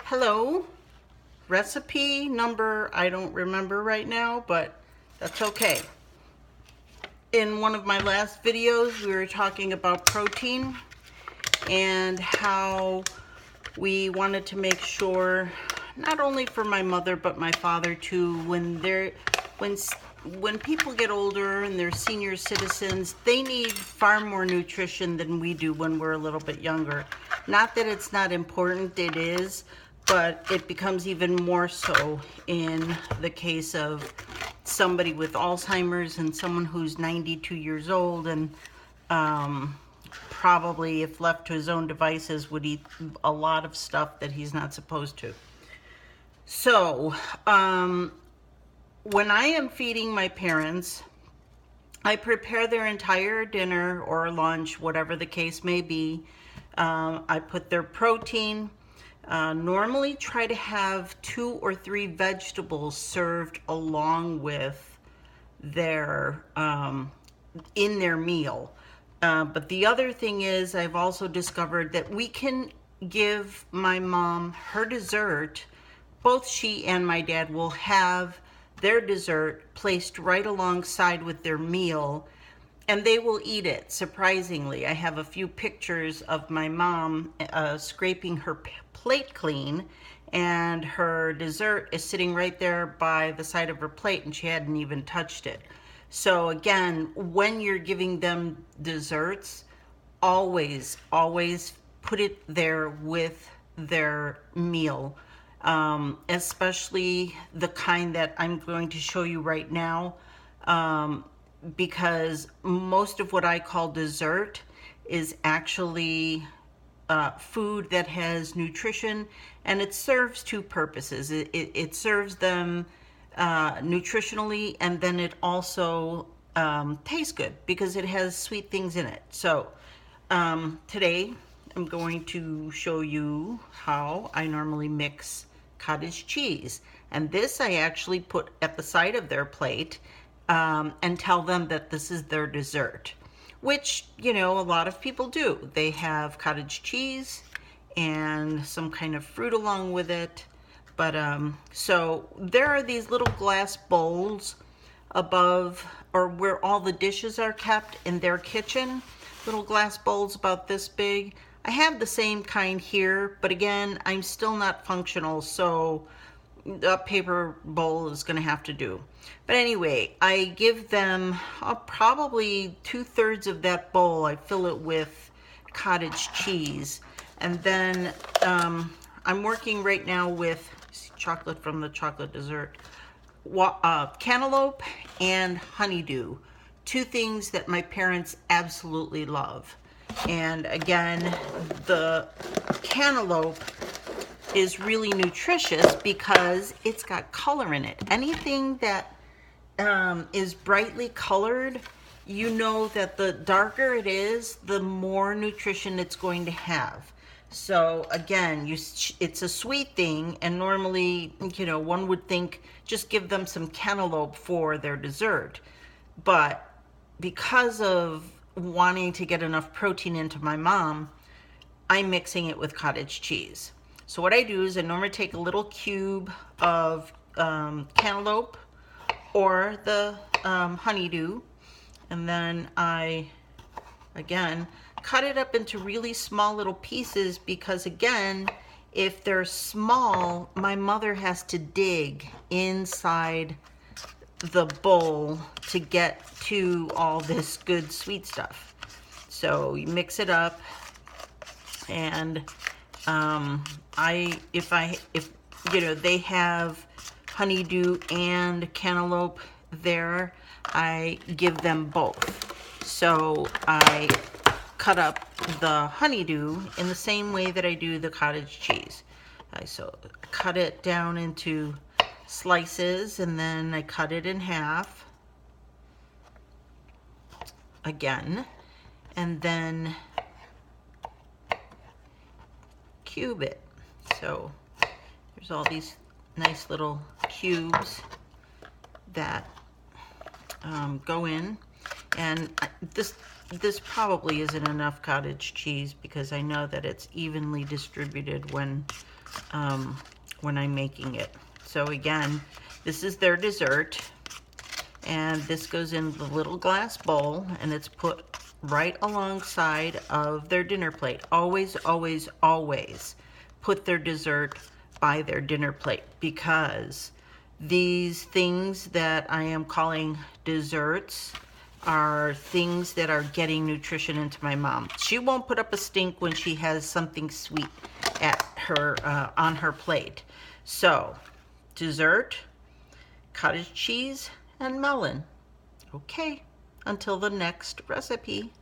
Hello, recipe number I don't remember right now, but that's okay. In one of my last videos, we were talking about protein and how we wanted to make sure, not only for my mother but my father too, when people get older and they're senior citizens, they need far more nutrition than we do when we're a little bit younger. Not that it's not important, it is, but it becomes even more so in the case of somebody with Alzheimer's and someone who's 92 years old and probably, if left to his own devices, would eat a lot of stuff that he's not supposed to. So, when I am feeding my parents, I prepare their entire dinner or lunch, whatever the case may be. I put their protein. Normally try to have 2 or 3 vegetables served along with their in their meal. But the other thing is, I've also discovered that we can give my mom her dessert. Both she and my dad will have their dessert placed right alongside with their meal, and they will eat it, surprisingly. I have a few pictures of my mom scraping her plate clean, and her dessert is sitting right there by the side of her plate, and she hadn't even touched it. So again, when you're giving them desserts, always put it there with their meal. Especially the kind that I'm going to show you right now, because most of what I call dessert is actually food that has nutrition, and it serves 2 purposes. It serves them nutritionally, and then it also tastes good because it has sweet things in it. So today I'm going to show you how I normally mix cottage cheese, and this I actually put at the side of their plate and tell them that this is their dessert, which, you know, a lot of people do. They have cottage cheese and some kind of fruit along with it. But so there are these little glass bowls above, or where all the dishes are kept in their kitchen, little glass bowls about this big. I have the same kind here, but again, I'm still not functional, so a paper bowl is going to have to do. But anyway, I give them probably 2/3 of that bowl. I fill it with cottage cheese, and then I'm working right now with chocolate from the chocolate dessert, cantaloupe and honeydew, 2 things that my parents absolutely love. And again, the cantaloupe is really nutritious because it's got color in it. Anything that is brightly colored, you know that the darker it is, the more nutrition it's going to have. So again, it's a sweet thing, and normally, you know, one would think just give them some cantaloupe for their dessert. But because of wanting to get enough protein into my mom, I'm mixing it with cottage cheese. So what I do is I normally take a little cube of cantaloupe or the honeydew, and then I, again, cut it up into really small little pieces because, again, if they're small, my mother has to dig inside the bowl to get to all this good sweet stuff. So you mix it up, and if you know they have honeydew and cantaloupe there, I give them both. So I cut up the honeydew in the same way that I do the cottage cheese. So cut it down into slices, and then I cut it in half again, and then cube it. So there's all these nice little cubes that go in, and this probably isn't enough cottage cheese because I know that it's evenly distributed when when I'm making it. So again, this is their dessert, and this goes in the little glass bowl, and it's put right alongside of their dinner plate. Always, always, always put their dessert by their dinner plate, because these things that I am calling desserts are things that are getting nutrition into my mom. She won't put up a stink when she has something sweet at her on her plate. So, dessert, cottage cheese, and melon. Okay, until the next recipe.